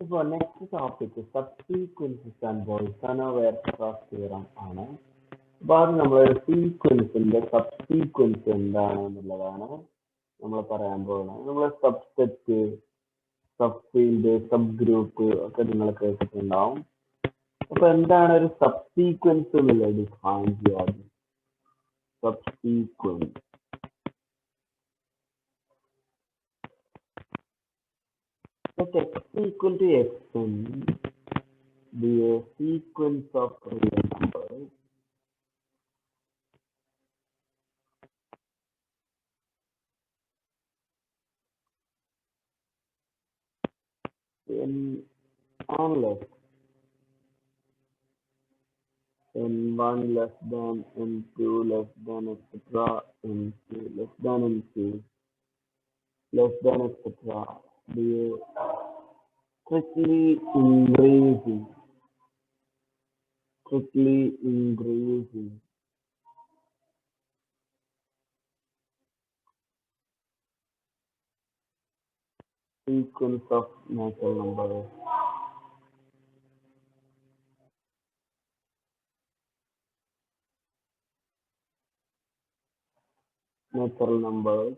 ഇപ്പോൾ next topic സബ്സീക്വൻസസ് and ബോൾസോനോ വെയർക്രാഫ്റ്റ് theorem ആണ്. അപ്പോൾ അത് നമ്മളൊരു സീക്വൻസിന്റെ സബ്സീക്വൻസ് എന്താണ് എന്നുള്ളതാണ് നമ്മൾ പറയാൻ പോകുന്നത്. നമ്മൾ subset, sub field, sub group ഒക്കെ നിങ്ങൾ കേട്ടിട്ടുണ്ടാവും. അപ്പൊ എന്താണ് ഒരു സബ്സീക്വൻസ് എന്നുള്ളത് ഡിഫൈൻ ചെയ്യാറ്? Subsequence. Let x equal to xn be a sequence of real numbers in unless n1 less than n2 less than etc. n2 less than n2 less than etc. be a strictly increasing sequence of natural numbers. Natural numbers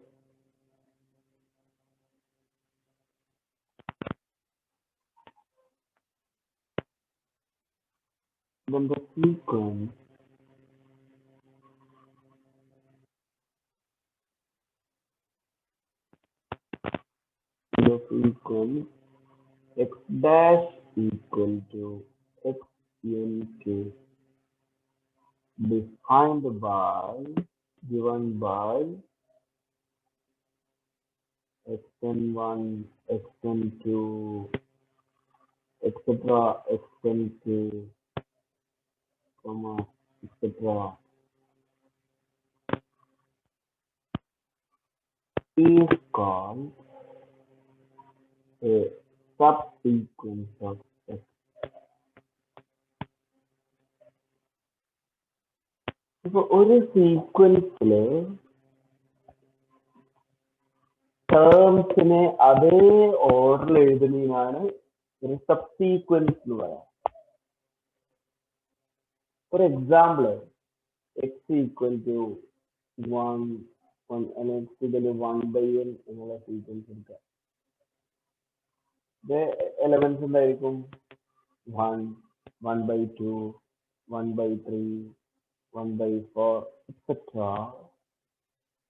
then the sequence x dash equal to x into defined by given by xn1 xn2 etc xn2 comma etc is called a subsequence of x. ഇപ്പൊ ഒരു സീക്വൻസില് ടേംസിനെ അതേ ഓർഡറിൽ എഴുതുന്നതിനാണ് ഒരു subsequence എന്ന് പറയാം. For example x equal to one x ഇതിൽ 1/n എന്നുള്ള sequence എടുക്കുക. ഇത് എലമെന്റ്സ് എന്തായിരിക്കും? 1, 1/2, 1/3, 1/4 etc.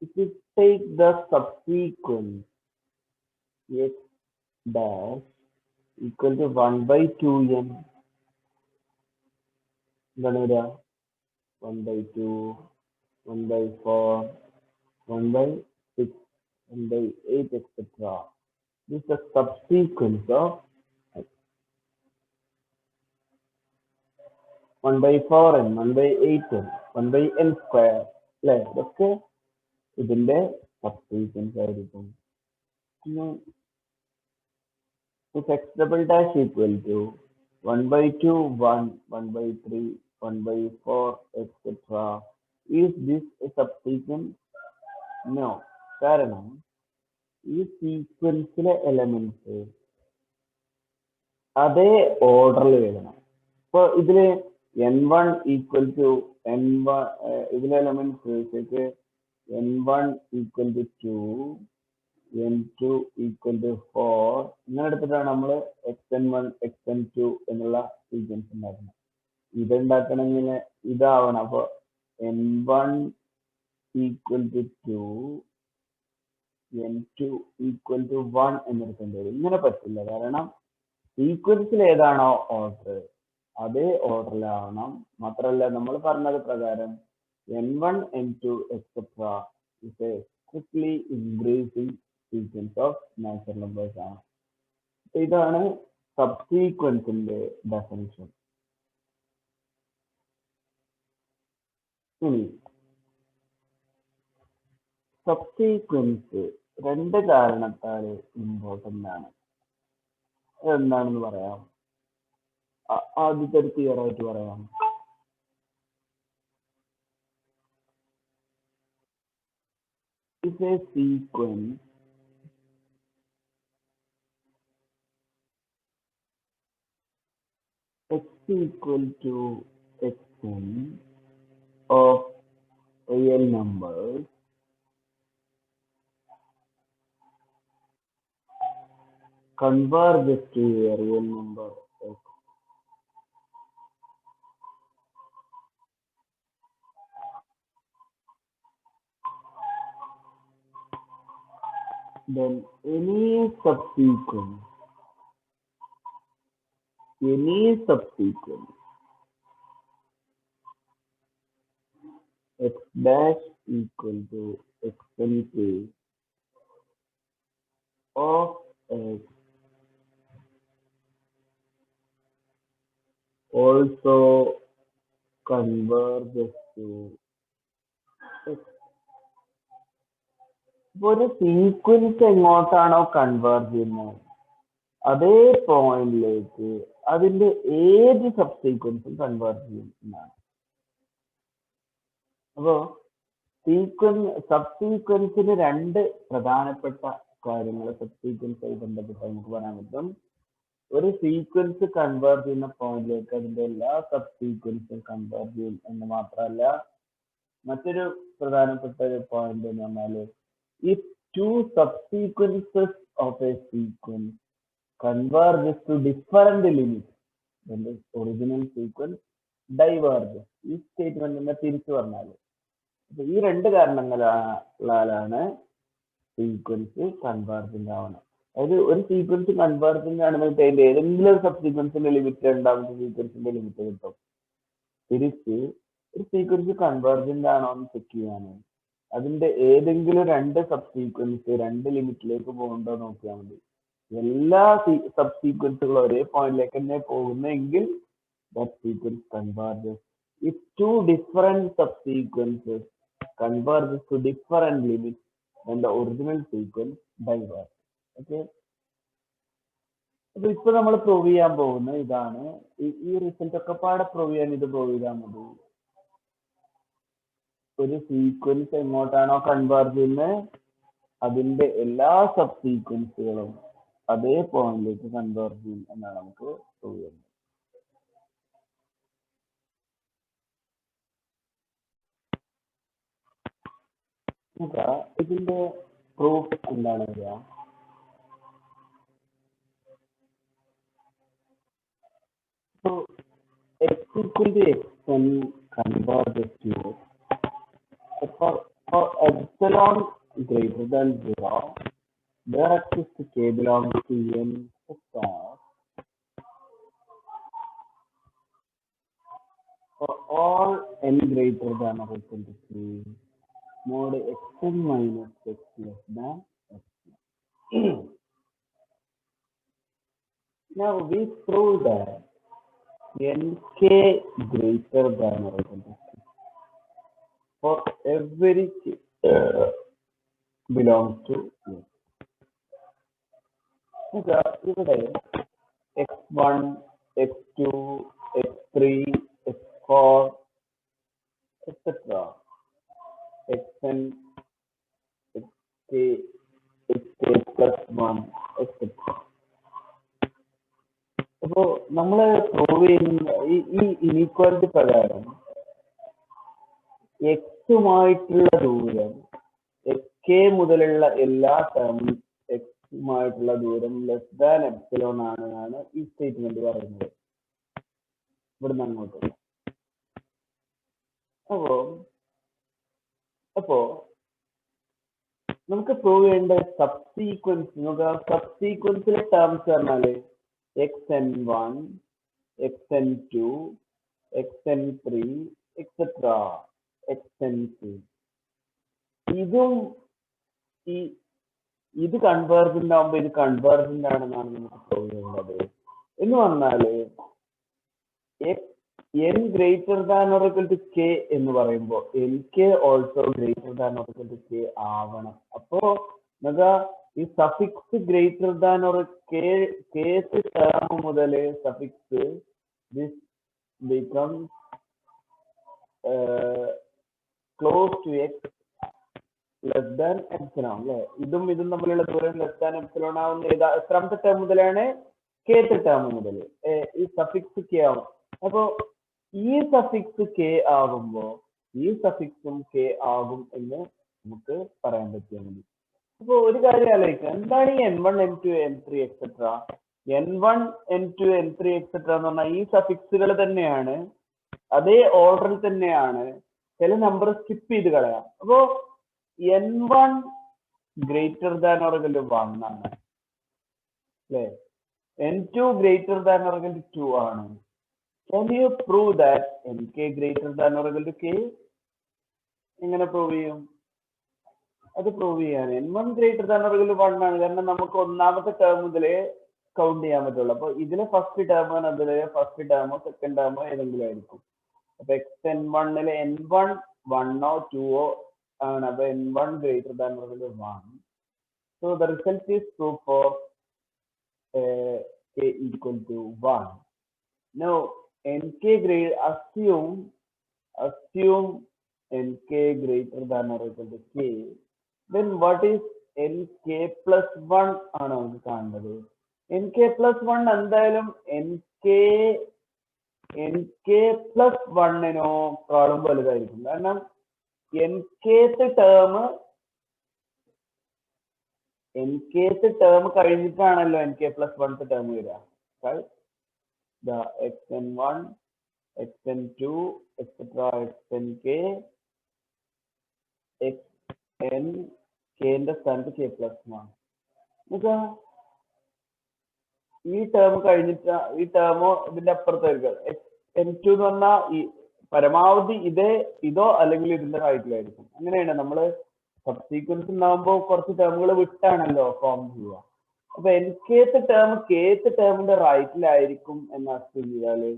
If you take the subsequence x dash equal to 1/2n, എന്താണ് വരിക? 1/2, 1/4, 1/6, 1/8 etc. This is the subsequence of 1/4n, 1/8n, 1/n square അല്ലെ? ഇതൊക്കെ ഇതിന്റെ സബ്സീക്വൻസ് ആയിരിക്കും. If x double dash equal to 1/2, 1, 1/3, 1/4 etc. Is this a subsequence? No. കാരണം ഈ സീക്വൻസിലെ elements അതേ ഓർഡറിൽ എഴുതണം. ഇപ്പൊ ഇതില് n1 ഈക്വൽ ടു n1 ഇതിലെ എലമെന്റ്സ് വെച്ചിട്ട് n1 equal to 2, n2 equal to 4 ഇങ്ങനെ എടുത്തിട്ടാണ് നമ്മൾ xn1 xn2 എന്നുള്ള സീക്വൻസ് ഉണ്ടാക്കുന്നത്. ഇതുണ്ടാക്കണമെങ്കിൽ ഇതാവണം. അപ്പൊ n1 equal to 2, n2 equal to 1 എന്നെടുക്കേണ്ടി വരും. ഇങ്ങനെ പറ്റില്ല. കാരണം സീക്വൻസിൽ ഏതാണോ ഓർഡർ അതേ ഓർഡറിലാവണം. മാത്രമല്ല നമ്മൾ പറഞ്ഞത് പ്രകാരം n1 n2 etc. is a strictly increasing sequence of natural numbers ആണ്. ഇതാണ് സബ്സീക്വൻസിന്റെ ഡെഫിനിഷൻ. ഇനി സബ്സീക്വൻസ് രണ്ട് കാരണത്താൽ ഇമ്പോർട്ടന്റ് ആണ്. എന്താണെന്ന് പറയാം. ആദ്യത്തെ ഒരു ക്ലിയർ ആയിട്ട് പറയാം. If a sequence x equal to xn of real numbers converges to a real number x. Then any subsequent x dash equal to xnk of x also converges to x. ഇപ്പൊ ഒരു sequence എങ്ങോട്ടാണോ converge ചെയ്യുന്നത് അതേ പോയിന്റിലേക്ക് അതിന്റെ ഏത് സബ്സീക്വൻസും converge ചെയ്യും എന്നാണ്. അപ്പോ സബ്സീക്വൻസിന് രണ്ട് പ്രധാനപ്പെട്ട കാര്യങ്ങൾ സബ്സീക്വൻസുമായി ബന്ധപ്പെട്ട് നമുക്ക് പറയാൻ പറ്റും. ഒരു സീക്വൻസ് കൺവേർജ് ചെയ്യുന്ന പോയിന്റിലേക്ക് അതിന്റെ എല്ലാ സബ്സീക്വൻസും കൺവേർജ് ചെയ്യും എന്ന് മാത്രമല്ല, മറ്റൊരു പ്രധാനപ്പെട്ട ഒരു പോയിന്റ് എന്ന് പറഞ്ഞാല് if two subsequences of a sequence converges to different limits then the original sequence diverges. ഈ സ്റ്റേറ്റ്മെന്റിനെ തിരിച്ചു പറഞ്ഞാല് ഈ രണ്ട് കാരണങ്ങളാലാണ് സീക്വൻസ് കൺവേർജന്റ് ആവണം. അതായത് ഒരു സീക്വൻസ് കൺവേർജന്റ് ആണെന്ന് അതിന്റെ ഏതെങ്കിലും ഒരു സബ്സീക്വൻസിന്റെ ലിമിറ്റ് രണ്ടാമത്തെ സീക്വൻസിന്റെ ലിമിറ്റ് കിട്ടും. തിരിച്ച് ഒരു സീക്വൻസ് കൺവേർജന്റ് ആണോ എന്ന് ചെക്ക് ചെയ്യാന് അതിന്റെ ഏതെങ്കിലും രണ്ട് സബ്സീക്വൻസ് രണ്ട് ലിമിറ്റിലേക്ക് പോകുന്നുണ്ടോ നോക്കിയാൽ മതി. എല്ലാ സബ്സീക്വൻസുകളും ഒരേ പോയിന്റിലേക്ക് തന്നെ പോകുന്നെങ്കിൽ that sequence converges. If two different subsequences converges to different limits then the original sequence diverges. Okay, അപ്പൊ ഇപ്പൊ നമ്മൾ പ്രൂവ് ചെയ്യാൻ പോകുന്നത് ഇതാണ്. ഈ റിസൾട്ട് ഒക്കെ പാടെ പ്രൂവ് ചെയ്യാൻ ഇത് പ്രൂവ് ചെയ്താൽ മതി. ഒരു സീക്വൻസ് എങ്ങോട്ടാണോ കൺവേർജ് ചെയ്യുന്നത് അതിന്റെ എല്ലാ സബ്സീക്വൻസുകളും അതേ പോയിന്റിലേക്ക് കൺവേർജ് ചെയ്യും എന്നാണ് നമുക്ക് പ്രൂവ് ചെയ്യുന്നത്. ഇതിന്റെ പ്രൂഫ് എന്താണ് വരിക? So x equal to xn converges to for epsilon greater than 0 where x is to k belongs to n star for all n greater than or equal to 3 mod xn minus x less than x. Now we prove that nk greater than or equal to 3 for every k belongs to n. ഇവിടെ x1 x2 x3 x4 etc xn xk xk plus 1 etc. അപ്പോ നമ്മള് prove ചെയ്യുന്ന ഈ inequality പ്രകാരം എക്സുമായിട്ടുള്ള ദൂരം k മുതലുള്ള എല്ലാ ടേമും എക്സുമായിട്ടുള്ള ദൂരം ലെസ് ദാൻ എപ്സിലോൺ ആണെന്നാണ് ഈ സ്റ്റേറ്റ്മെന്റ് പറയുന്നത്. ഇവിടുന്ന് അങ്ങോട്ട് അപ്പോ നമുക്ക് പ്രൂവ് ചെയ്യേണ്ട സബ്സീക്വൻസിലെ ടേംസ് പറഞ്ഞാല് xn1 xn2 xn3 etc xn2 ഇത് കൺവേർജന്റ് ആവുമ്പോ ഇത് കൺവേർജന്റ് ആണെന്നാണ് നമുക്ക് പ്രൂവ് ചെയ്യേണ്ടത്. എന്ന് പറഞ്ഞാല് n greater than or equal to k എന്ന് പറയുമ്പോൾ nk also greater than or equal to k ആവണം. അപ്പോ ഈ സഫിക്സ് greater than or case term മുതൽ സഫിക്സ് this become close to x less than epsilon അല്ലെ. ഇതും തമ്മിലുള്ള ദൂരം ലെസ് ദാൻ എപ്സിലോൺ ആവുന്ന എത്രാമത്തെ ടേം മുതലാണ്? kth ടേം മുതൽ ഈ സഫിക്സ് കെ ആവും. അപ്പോ ഈ സഫിക്സ് കെ ആകുമ്പോ ഈ സഫിക്സും കെ ആകും എന്ന് നമുക്ക് പറയാൻ പറ്റിയാൽ മതി. അപ്പൊ ഒരു കാര്യം ആലോചിക്കുക, എന്താണ് ഈ n1 n2 n3 etcetera? n1 n2 n3 etcetera എന്ന് പറഞ്ഞാൽ ഈ സഫിക്സുകൾ തന്നെയാണ്, അതേ ഓർഡറിൽ തന്നെയാണ്, ചില നമ്പർ സ്കിപ്പ് ചെയ്ത് കളയാം. അപ്പോ n1 greater than or equal to 1 ആണ് അല്ലേ, n2 greater than or equal to 2 ആണ്. Can you prove that nk greater than or equal to k? എങ്ങനെ പ്രൂവ് ചെയ്യും? അത് പ്രൂവ് ചെയ്യാൻ n1 greater than or equal to 1 ആണ്, കാരണം നമുക്ക് ഒന്നാമത്തെ ടേം മുതലേ കൗണ്ട് ചെയ്യാൻ പറ്റുള്ളൂ. അപ്പൊ ഇതിലെ ഫസ്റ്റ് ടേമോ അതിലെ ഫസ്റ്റ് ടേമോ സെക്കൻഡ് ടേമോ ഏതെങ്കിലും ആയിരിക്കും. അപ്പൊ xn1 ലെ n1 1 ഓ 2 ഓ ആണ്. അപ്പൊ n1 greater than or equal to 1. So the result is true for k equal to 1. Now nk greater, assume nk greater than or equal to k. Then what is nk plus 1 ആണ് നമുക്ക് കാണുന്നത്. nk plus 1 എന്തായാലും nk plus 1 കാളും വലുതായിരിക്കും. കാരണം nkth term കഴിഞ്ഞിട്ടാണല്ലോ nk plus 1th term വരിക. The xn1, xn2, etc. xnk, xnk ന്റെ സ്ഥാനത്ത് k plus 1. ഈ ടേം കഴിഞ്ഞിട്ട് ഈ ടേമോ ഇതിന്റെ അപ്പുറത്തായിരിക്കും. n2 എന്ന് പറഞ്ഞാൽ ഈ പരമാവധി ഇതോ അല്ലെങ്കിൽ ഇതിന്റെ റൈറ്റിലായിരിക്കും. അങ്ങനെയാണ് നമ്മള് സബ്സീക്വൻസ് ഉണ്ടാകുമ്പോൾ കുറച്ച് ടേമുകൾ വിട്ടാണല്ലോ ഫോം ചെയ്യുക. അപ്പൊ nkth ടേം kth ടേമിന്റെ റൈറ്റിലായിരിക്കും എന്ന് അസ്യൂം ചെയ്താല്,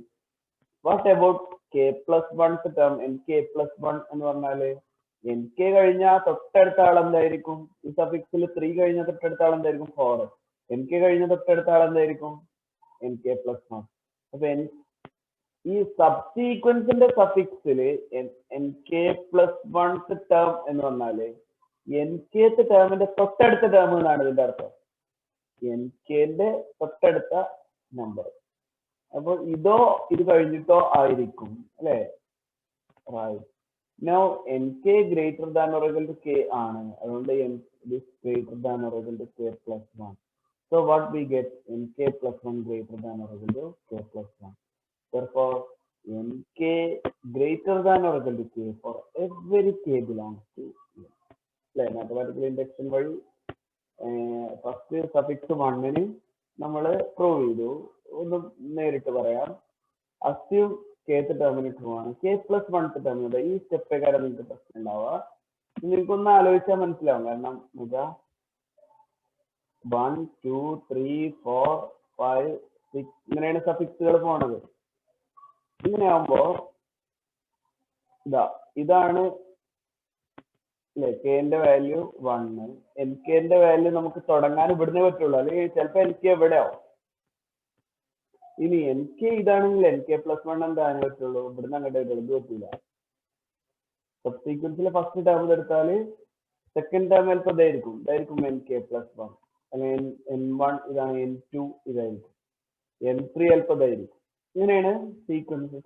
what about k plus 1th term nk plus 1 എന്ന് പറഞ്ഞാല് nk കഴിഞ്ഞാൽ തൊട്ടടുത്ത ആൾ എന്തായിരിക്കും? ഈ സഫിക്സിൽ 3 കഴിഞ്ഞാൽ തൊട്ടടുത്ത ആൾ എന്തായിരിക്കും? 4. nk കഴിഞ്ഞ തൊട്ടടുത്ത ആൾ എന്തായിരിക്കും? nk plus 1. അപ്പൊ ഈ സബ്സീക്വൻസിന്റെ സഫിക്സില് nk plus 1th ടേം എന്ന് പറഞ്ഞാല് nkth ടേമിന്റെ തൊട്ടടുത്ത ടേം എന്നാണ് ഇതിന്റെ അർത്ഥം. nkന്റെ തൊട്ടടുത്ത നമ്പർ. അപ്പൊ ഇത് കഴിഞ്ഞിട്ടോ ആയിരിക്കും അല്ലെ? Right. Now nk greater than or equal to k ആണ്, അതുകൊണ്ട് this greater than or equal to k plus 1. So what we get? nk plus 1 greater than or equal to k plus 1. Therefore nk greater than or equal to k for every k belongs to mathematical induction വഴി first suffix 1 നമ്മൾ prove ചെയ്തു. ഒന്ന് നേരിട്ട് പറയാം. Assume kth ടേമിന് true ആണ്, k plus 1th term. ഈ step കാരണം നിങ്ങൾക്ക് പ്രശ്നം ഉണ്ടാവുക. നിങ്ങൾക്കൊന്ന് ആലോചിച്ചാൽ മനസ്സിലാവും. കാരണം 1 2 3 4 5 6 ഇങ്ങനെയാണ് സഫിക്സുകൾ പോണത്. ഇങ്ങനെയാവുമ്പോ ഇതാണ് kന്റെ വാല്യൂ 1, nkന്റെ വാല്യൂ നമുക്ക് തുടങ്ങാൻ ഇവിടുന്നേ പറ്റുള്ളൂ, അല്ലെങ്കിൽ ചിലപ്പോ nk എവിടെ ആവും. ഇനി nk ഇതാണെങ്കിൽ nk plus 1 എന്തായാലും പറ്റുള്ളൂ, ഇവിടുന്ന് അങ്ങോട്ട് എഴുതി പറ്റില്ല. സബ്സീക്വൻസിലെ ഫസ്റ്റ് ടേം എടുത്താല് സെക്കൻഡ് ടേം ചിലപ്പോൾ ഇതായിരിക്കും nk plus 1, അല്ലെങ്കിൽ n1 ഇതാണ്, n2 ഇതായിരിക്കും, n3 ചിലപ്പോൾ ഇതായിരിക്കും. ഇങ്ങനെയാണ്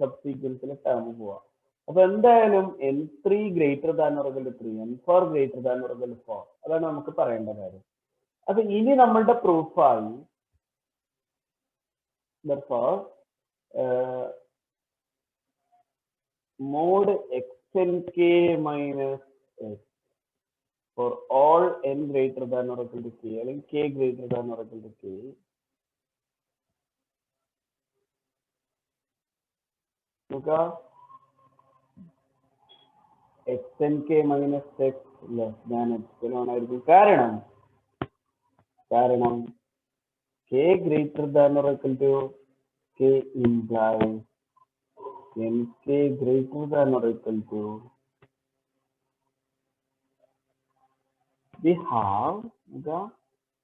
സബ്സീക്വൻസിലെ ടേം പോവാ. അപ്പൊ എന്തായാലും n3 greater than or equal to 3, n4 greater than or equal to 4, അതാണ് നമുക്ക് പറയേണ്ട കാര്യം. അപ്പൊ ഇനി നമ്മളുടെ പ്രൂഫായി mod xnk minus x for all n greater than or equal to k, അല്ലെങ്കിൽ k greater than or equal to k, xnk minus x less than epsilon ആയിരിക്കും. കാരണം k greater than or equal to k implies nk greater than or equal to, we have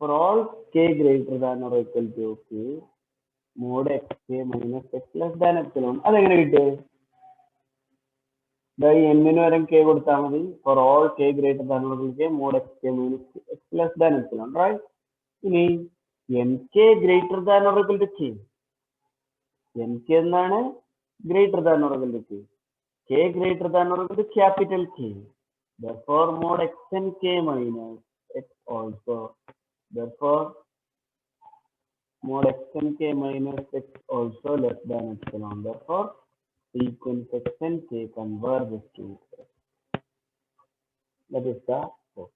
for all k greater than or equal to k mod xk minus x less than epsilon. അതെങ്ങനെ കിട്ടും? n ന് വരം k കൊടുത്താൽ മതി. for all k greater than or equal to k mod xk minus x less than epsilon, right? ഇനി nk greater than or equal to k. nk എന്താണ് greater than or equal to k. K greater than or equal to capital K. Therefore, mod xn k minus x also. Therefore, mod xn k minus x also less than epsilon. Therefore, sequence xn k converges to x. That is the code.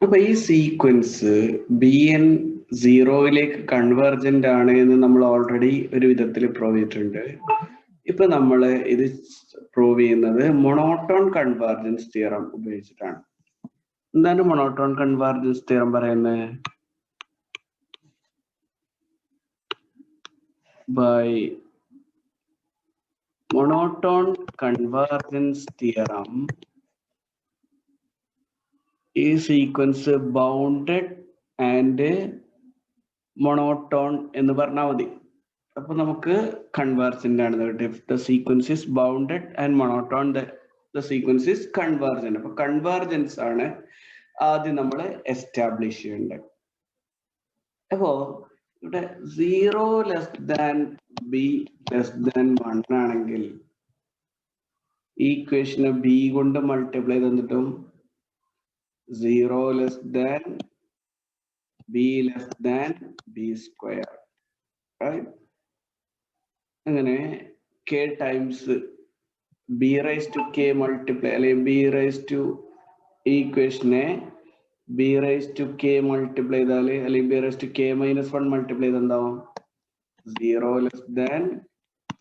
അപ്പൊ ഈ sequence bn 0യിലേക്ക് convergent ആണ് എന്ന് നമ്മൾ already ഒരു വിധത്തിൽ prove ചെയ്തിട്ടുണ്ട്. ഇപ്പൊ നമ്മൾ ഇത് പ്രൂവ് ചെയ്യുന്നത് മൊണോട്ടോൺ കൺവേർജൻസ് തിയറം ഉപയോഗിച്ചിട്ടാണ്. എന്താണ് മൊണോട്ടോൺ കൺവേർജൻസ് തിയറം പറയുന്നത്? ബൈ monotone convergence theorem ഈ സീക്വൻസ് ബൗണ്ടഡ് ആൻഡ് മൊണോട്ടോൺ എന്ന് പറഞ്ഞാൽ മതി. അപ്പൊ നമുക്ക് കൺവേർജന്റ് ആണ്. If the sequence is bounded and monotone the sequence is convergent. അപ്പൊ കൺവേർജൻസ് ആണ് ആദ്യം നമ്മൾ എസ്റ്റാബ്ലിഷ് ചെയ്യേണ്ടത്. അപ്പോ ഇവിടെ 0 less than b less than 1 ആണെങ്കിൽ ഈക്വേഷന് ബി കൊണ്ട് മൾട്ടിപ്ലൈ തന്നിട്ടും 0 less than b less than b square, right? അങ്ങനെ k times B raise to k multiply അല്ലെങ്കിൽ ബി റൈസ് ടു ഈക്വേഷനെ b raise to k multiply ചെയ്താൽ അല്ലെങ്കിൽ b raise to k minus 1 multiply ചെയ്ത് എന്താവും? 0 less than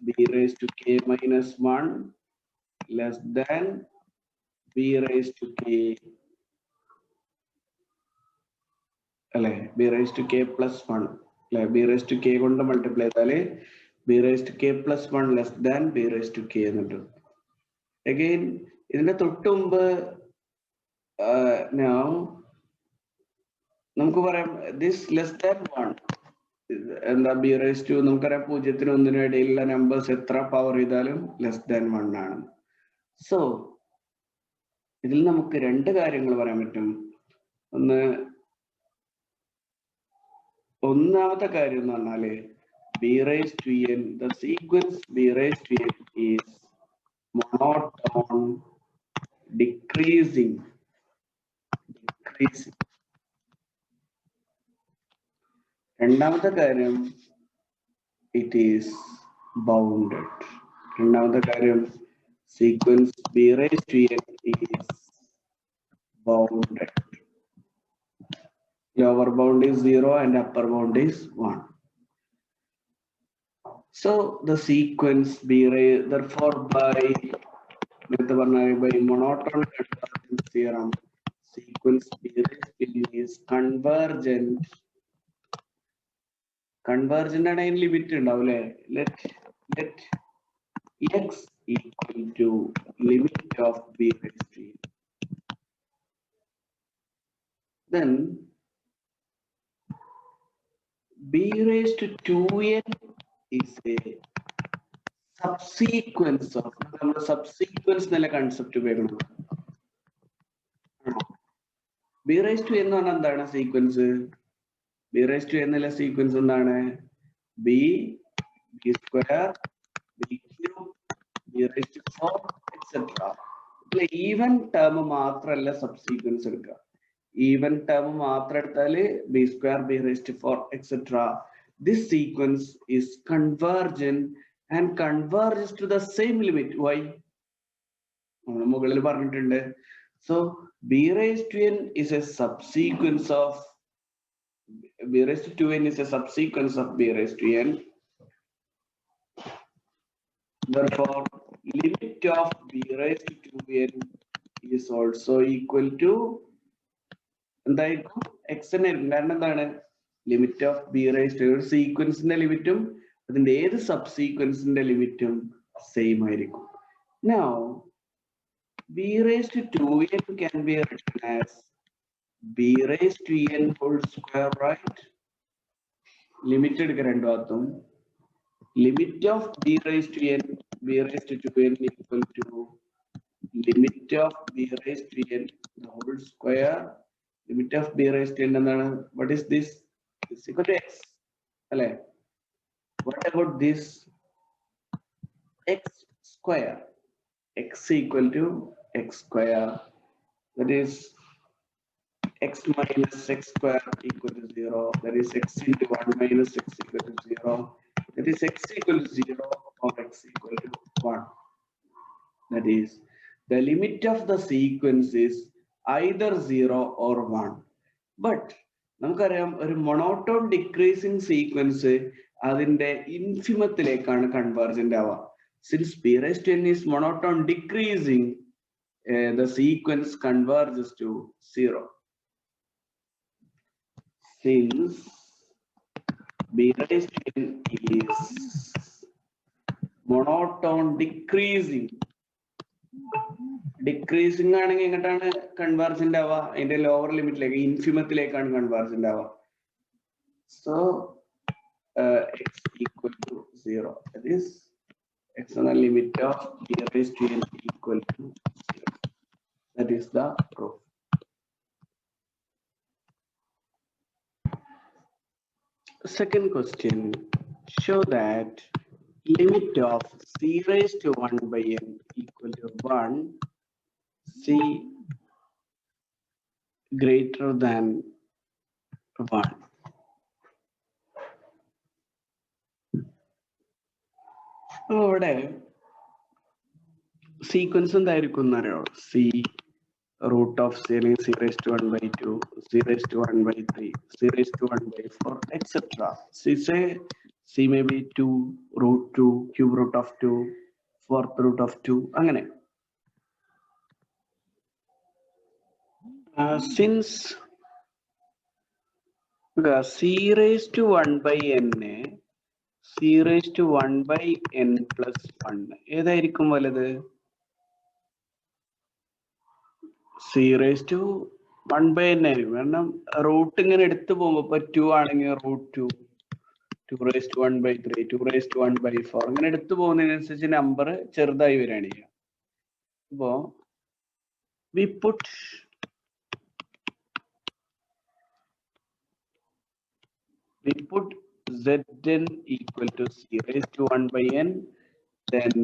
b raise to k minus 1 less than b raise to k അല്ലെ, b raise to k plus 1 അല്ലെ, b raise to k കൊണ്ട് multiply ചെയ്താല് b raise to k plus 1 less than b raise to k എന്നിട്ട് again ഇതിന്റെ തൊട്ട് മുമ്പ് നമുക്ക് പറയാം ദിസ് ലെസ് ദാൻ 1 എന്താ ബി റൈസ് ടു നമുക്കറിയാം 0 നും 1 ഇടയിലുള്ള നമ്പേഴ്സ് എത്ര പവർ ചെയ്താലും ലെസ് ദാൻ 1 ആണ്. സോ ഇതിൽ നമുക്ക് രണ്ട് കാര്യങ്ങൾ പറയാൻ പറ്റും. ഒന്നാമത്തെ കാര്യം എന്ന് പറഞ്ഞാല് b raise to n the sequence b raise to n is monotone decreasing. രണ്ടാമത്തെ കാര്യം ഇറ്റ് ഈസ് ബൗണ്ടഡ്. രണ്ടാമത്തെ കാര്യം sequence b raise to n is bounded. Lower bound is 0 and upper bound is 1. So the sequence be raised, therefore by monotone convergence theorem, sequence be raised is convergent. Convergent ആണ് അതിന് limit ഉണ്ടാവും അല്ലെ. let x equal to limit of b raised to n. Then b raised to 2n is a subsequence of നമ്മുടെ subsequence എന്നുള്ള concept ഉപയോഗിക്കണം. b raised to n എന്ന് പറഞ്ഞാൽ എന്താണ് sequence? b raised to n എന്നുള്ള sequence എന്താണ്? b square b cube b raised to 4 etc. Even term മാത്രമല്ല subsequence എടുക്കുക. ഈവൻ ടേം മാത്രം എടുത്താല് b square b raised to 4 etc. This sequence is convergent and converges to the same limit. Why? മുകളിൽ പറഞ്ഞിട്ടുണ്ട്. So b raised to n is a subsequence of b raised to 2n is a subsequence of b raised to n. Therefore, limit of b raised to 2n is also equal to എന്തായിരിക്കും? x എന്നായിരിക്കും. കാരണം എന്താണ്? Limit of b raise to ഒരു സീക്വൻസിന്റെ ലിമിറ്റും അതിന്റെ ഏത് sub സീക്വൻസിന്റെ ലിമിറ്റും സെയിം ആയിരിക്കും. Now b raised to 2n can be written as b raised to n whole square, right? Limit എടുക്കുക രണ്ടു ഭാഗത്തും. Limit of b raised to n b raised to 2n equal to limit of b raised to n the whole square limit of b raised to n എന്താണ്? What is this? Is equal to x. അല്ലേ? What about this? X square. X equal to x square. That is x minus x square equal to 0. That is x into 1 minus x equal to 0. That is x equal to 0 or x equal to 1. That is, the limit of the sequence is either 0 or 1. But നമുക്കറിയാം ഒരു monotone decreasing sequence അതിന്റെ ഇൻഫിമത്തിലേക്കാണ് convergent ആവുക. Since p raised to n is monotone decreasing, the sequence converges to 0. Since b raised to n is monotone decreasing ആണെങ്കിൽ എങ്ങോട്ടാണ് convergent ആവുക? അതിന്റെ lower ലിമിറ്റിലേക്ക് ഇൻഫിമത്തിലേക്കാണ് convergent ആവുക. So x equal to 0. That is x on the limit of b raised to n equal to 0. That is the proof. Second question, show that limit of c raised to 1 by n equal to 1, c greater than 1. ഇവിടെ sequence എന്തായിരിക്കും എന്നറിയോ? c root of c അല്ലെങ്കിൽ c raised to 1 by 2, c raised to 1 by 3, c raised to 1 by 4, etc. c may be 2 root 2, cube root of 2, fourth root of 2, അങ്ങനെ. Since c raised to 1 by n c raised to 1 by n plus 1 ഏതായിരിക്കും വലുത്? c raised to 1 by n ആയിരിക്കും. കാരണം root ഇങ്ങനെ എടുത്തു പോകുമ്പോ ഇപ്പൊ 2 ആണെങ്കിൽ root 2, 2 raised to 1 by 3, 2 raised to 1 by 4 അങ്ങനെ എടുത്തു പോകുന്നതിനനുസരിച്ച് നമ്പർ ചെറുതായി വരികയാണ് ചെയ്യുക. അപ്പോ we put zn equal to c raised to 1 by n, then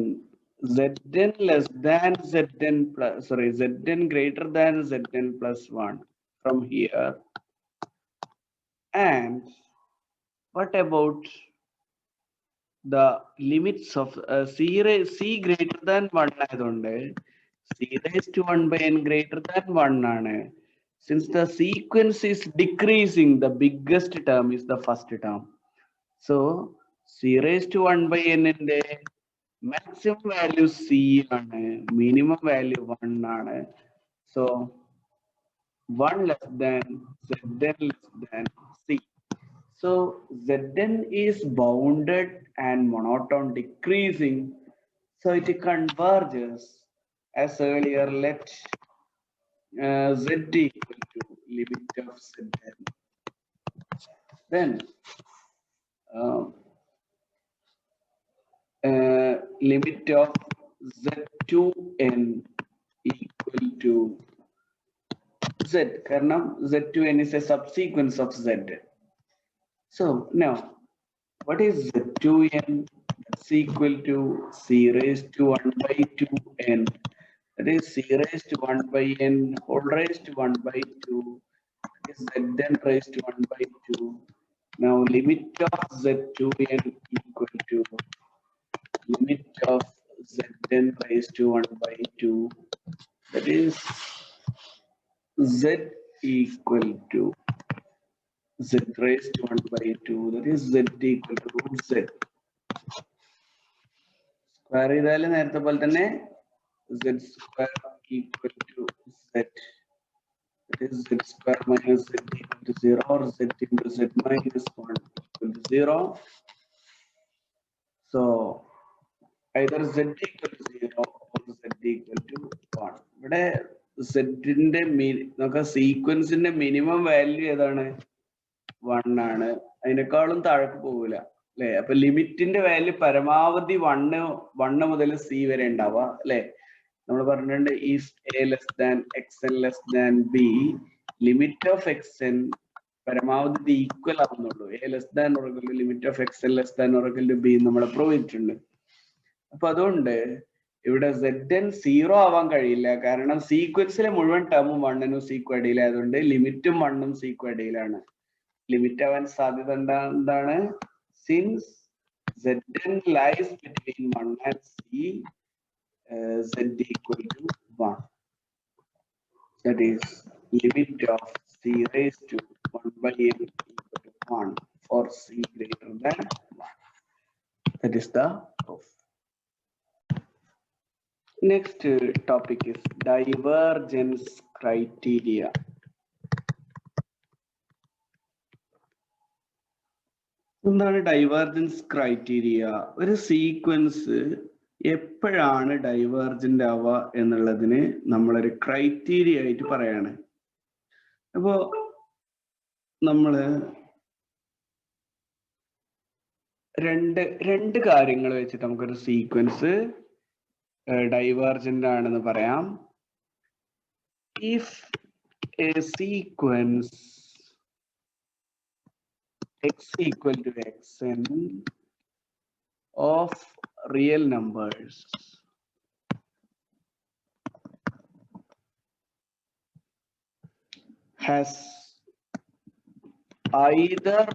zn less than zn plus, sorry, zn greater than zn plus 1 from here. And what about the limits of c greater than 1 ആയതുകൊണ്ട് c raised to 1 by n greater than 1 ആണ്. Since the sequence is decreasing, the biggest term is the first term. So c raised to 1 by n ന്റെ maximum value c ആണ്, minimum value 1 ആണ്. So 1 less than zn less than c. So zn is bounded and monotone decreasing, so it converges. As earlier, let z equal to limit of zn. Then limit of z2n equal to z, കാരണം z2n is a subsequence of z. So now, what is z2n? It's equal to c raised to 1 by 2n. That is c raised to 1 by n whole raised to 1 by 2. That is zn raised to 1 by 2. Now limit of z2n equal to limit of zn raised to 1 by 2. That is z equal to z raised to 1 by 2. That is z equal to root z. Square ചെയ്താൽ നേരത്തെ പോലെ തന്നെ z square equal to z. That is z square minus z equal to 0 or z into z minus 1 equal to 0. So either z equal to 0 or z equal to 1. ഇവിടെ z ന്റെ നമുക്ക് സീക്വൻസിന്റെ minimum value ഏതാണ്? 1 ആണ്. അതിനേക്കാളും താഴേക്ക് പോകില്ല അല്ലെ? അപ്പൊ ലിമിറ്റിന്റെ വാല്യൂ പരമാവധി 1 മുതൽ c വരെ ഉണ്ടാവുക അല്ലെ? നമ്മൾ പറഞ്ഞിട്ടുണ്ട് is a less than xn less than b, limit of x n പരമാവധി ഇത് ഈക്വൽ ആവുന്നുള്ളൂ. A less than or equal to limit of x n less than or equal to b നമ്മൾ പ്രൂവ് ചെയ്തിട്ടുണ്ട്. അപ്പൊ അതുകൊണ്ട് ഇവിടെ Zn 0 ആവാൻ കഴിയില്ല, കാരണം സീക്വൻസിലെ മുഴുവൻ ടേമും 1നും സിക്കും ഇടയിലായതുകൊണ്ട് ലിമിറ്റും 1ഉം സിക്കും ഇടയിലാണ്. ലിമിറ്റ് ആവാൻ സാധ്യത എന്താണ്? Since Zn lies between 1 and c, z equal to 1. That is limit of c raised to 1 by n equal to 1 for c greater than 1. That is the proof. Next topic is divergence criteria. എന്താണ് divergence criteria? ഒരു sequence എപ്പോഴാണ് divergent ആവുക എന്നുള്ളതിന് നമ്മളൊരു criteria ആയിട്ട് പറയാണ്. അപ്പോ നമ്മള് രണ്ട് കാര്യങ്ങൾ വെച്ചിട്ട് നമുക്കൊരു സീക്വൻസ് ഡൈവേർജന്റ് ആണെന്ന് പറയാം. If A sequence x equal to xn of real numbers has either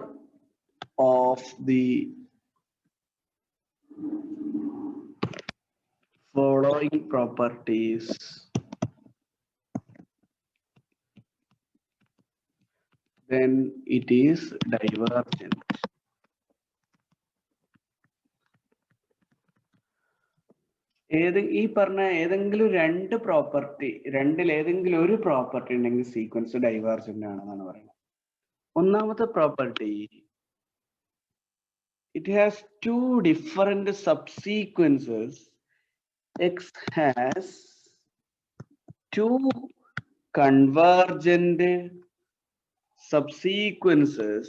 of the following properties, then it is divergent. ഈ പറഞ്ഞ ഏതെങ്കിലും രണ്ട് പ്രോപ്പർട്ടി, രണ്ടിലേതെങ്കിലും ഒരു പ്രോപ്പർട്ടി ഉണ്ടെങ്കിൽ സീക്വൻസ് ഡൈവേർജന്റ് ആണെന്നാണ് പറയുന്നത്. ഒന്നാമത്തെ property, it has two different subsequences. X has two convergent subsequences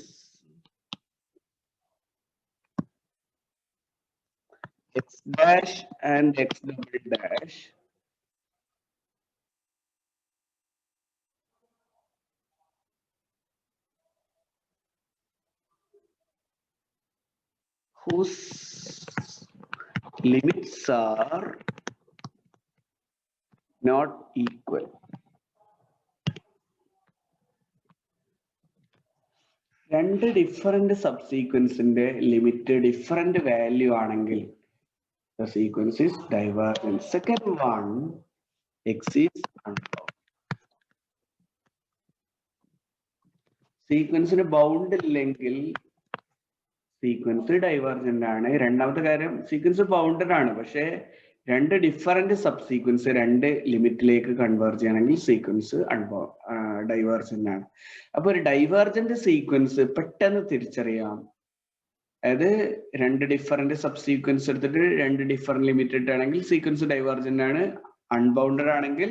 x dash and x double dash whose limits are not equal. രണ്ട് ഡിഫറെന്റ് സബ്സീക്വൻസിന്റെ ലിമിറ്റ് ഡിഫറെന്റ് വാല്യൂ ആണെങ്കിൽ the sequence is divergent. Second one, x is unbound. സീക്വൻസിന് bound ഇല്ലെങ്കിൽ sequence divergent ആണ്. രണ്ടാമത്തെ കാര്യം, sequence bounded ആണ്, പക്ഷെ രണ്ട് ഡിഫറെന്റ് സബ് സീക്വൻസ് രണ്ട് ലിമിറ്റിലേക്ക് കൺവേർജ് ചെയ്യണമെങ്കിൽ സീക്വൻസ് ഡൈവേർജന്റ് ആണ്. അപ്പൊ ഒരു ഡൈവേർജന്റ് സീക്വൻസ് പെട്ടെന്ന് തിരിച്ചറിയാം. അതായത് രണ്ട് ഡിഫറെന്റ് സബ് സീക്വൻസ് എടുത്തിട്ട് രണ്ട് ഡിഫറെന്റ് ലിമിറ്റ് ഇട്ടാണെങ്കിൽ സീക്വൻസ് ഡൈവേർജന്റ് ആണ്. അൺബൗണ്ടഡ് ആണെങ്കിൽ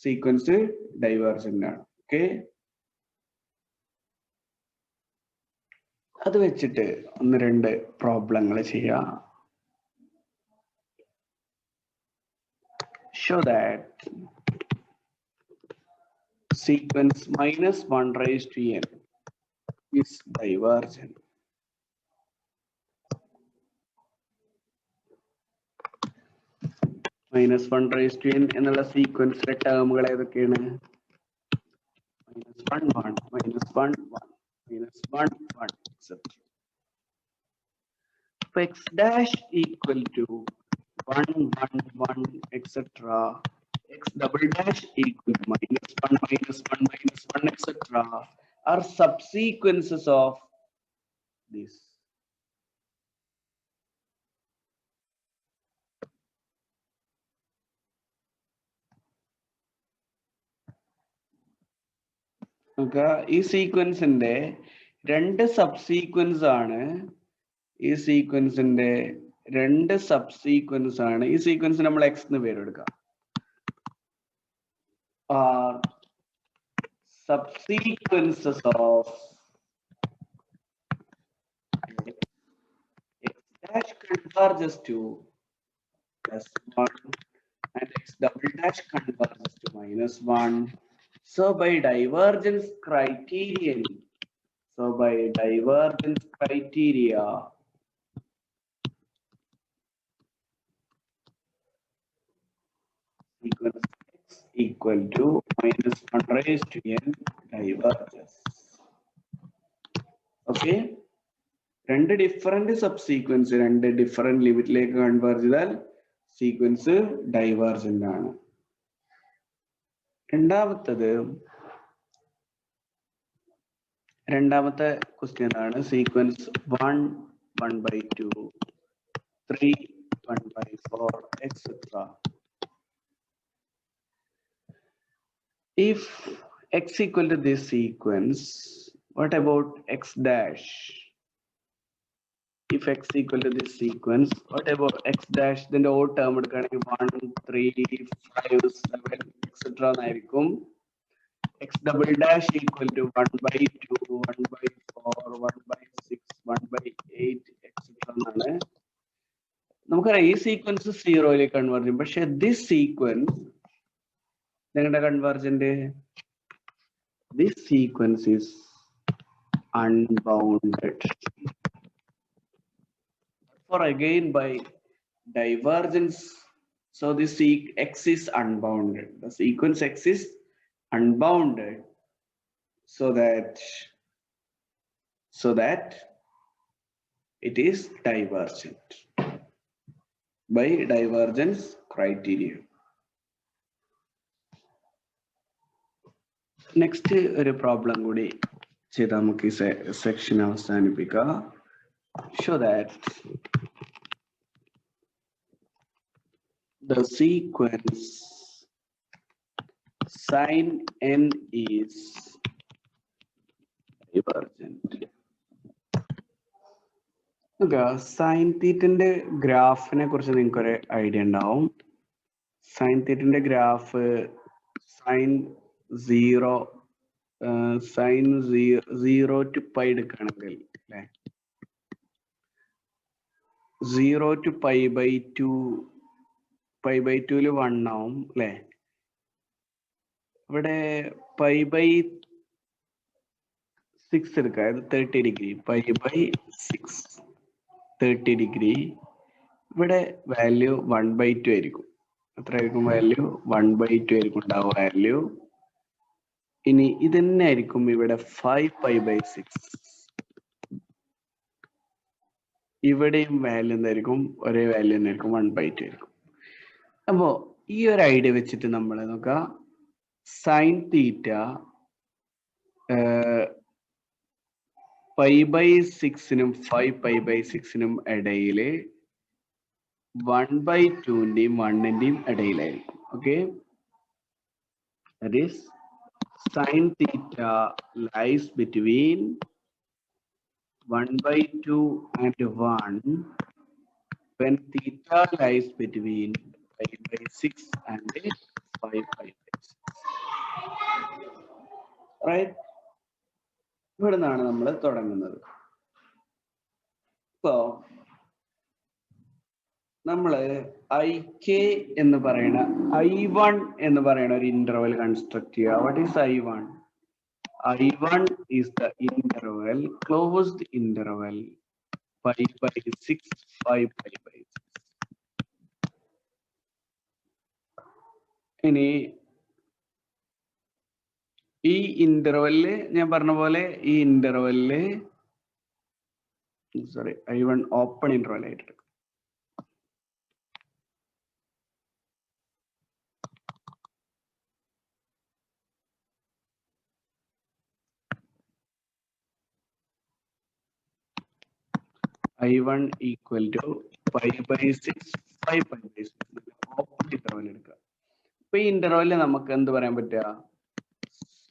സീക്വൻസ് ഡൈവേർജന്റ് ആണ്. ഓക്കെ, അത് വെച്ചിട്ട് ഒന്ന് രണ്ട് പ്രോബ്ലങ്ങൾ ചെയ്യാം. Show that sequence -1 raised to n is divergent. -1 raised to n എന്നുള്ള സീക്വൻസിലെ ടേമുകൾ ഏതൊക്കെയാണ്? -1 1 -1 1 -1 1 etc. x dash equal to 1 1 1 etc. x double dash equal to -1 -1 -1 etc. are subsequences of this. ഈ സീക്വൻസിന്റെ രണ്ട് സബ്സീക്വൻസ് ആണ്. ഈ സീക്വൻസിന്റെ രണ്ട് സബ്സീക്വൻസ് ആണ്. ഈ സീക്വൻസ് നമ്മൾ എക്സ് എന്ന് പേരെടുക്കാം. Subsequences of x dash converges to +1 and x double dash converges to -1 So by divergence criterion, sequence x equal to minus 1 raised to n diverges. Okay. രണ്ട് ഡിഫറെന്റ് സബ്സീക്വൻസ് രണ്ട് different ലിമിറ്റിലേക്ക് converge ചെയ്താൽ sequence divergent ആണ്. രണ്ടാമത്തെ question ആണ് sequence 1 1/2 3 1/4 etc. If x equal to this sequence, what about x dash? If x equal to this sequence, what about x dash? Then the odd term 1 3 5 7 etc. X double dash equal to 1/2 1/4 1/6 1/8 etc. നമുക്കറിയാം ഈ sequence 0യിലേക്ക് converge ചെയ്യും. പക്ഷെ this sequence നിങ്ങളുടെ convergent, this sequence is unbounded. For again by divergence, so this x is unbounded. The sequence x is unbounded, so that it is divergent by divergence criteria. Next ഒരു problem കൂടി ചെയ്ത് നമുക്ക് ഈ section അവസാനിപ്പിക്കാം. Show that the sequence sin n is divergent. Sine തീറ്റന്റെ ഗ്രാഫിനെ കുറിച്ച് നിങ്ങൾക്ക് ഒരു ഐഡിയ ഉണ്ടാവും. സൈൻ തീറ്റന്റെ ഗ്രാഫ് സൈൻ 0 to pi എടുക്കുകയാണെങ്കിൽ അല്ലെ 0 to pi/2 pi/2 1 ആവും അല്ലെ. ഇവിടെ pi/6 എടുക്കുക, അത് 30 ഡിഗ്രി. pi/6 30 degree. ഇവിടെ വാല്യൂ 1/2 ആയിരിക്കും. എത്ര ആയിരിക്കും വാല്യൂ? 1/2 ആയിരിക്കും ഉണ്ടാവുക വാല്യൂ. ഇനി ഇതന്നെ ആയിരിക്കും ഇവിടെ 5pi/6. ഇവിടെയും വാല്യൂ എന്തായിരിക്കും? ഒരേ വാല്യൂ തന്നെ ആയിരിക്കും, 1/2 ആയിരിക്കും. അപ്പോ ഈ ഒരു ഐഡിയ വെച്ചിട്ട് നമ്മൾ നോക്കാം, സൈൻ തീറ്റ pi/6നും 5pi/6നും ഇടയില് 1/2ന്റെയും 1ന്റെയും ഇടയിലായിരിക്കും. Okay, that is sin theta lies between 1/2 and 1 when theta lies between pi/6 and 5pi/6. Right? ഇവിടെ നിന്നാണ് നമ്മൾ തുടങ്ങുന്നത്. ഇപ്പോ നമ്മള് IK എന്ന് പറയുന്ന I1 എന്ന് പറയുന്ന ഒരു ഇന്റർവെൽ കൺസ്ട്രക്ട് ചെയ്യുക. What is I1? I1 is the interval, closed interval, pi/6 5pi/6. ഇനി ഈ ഇന്റർവെല്ലില് ഞാൻ പറഞ്ഞ പോലെ ഈ ഇന്റർവെല്ലില് I1 ഓപ്പൺ ഇന്റർവെൽ ആയിട്ട് എടുക്കും. I1 equal to pi/6 5pi/6 open interval എടുക്കുക. അപ്പൊ ഈ ഇന്റർവെല്ലിൽ നമുക്ക് എന്ത് പറയാൻ പറ്റുക?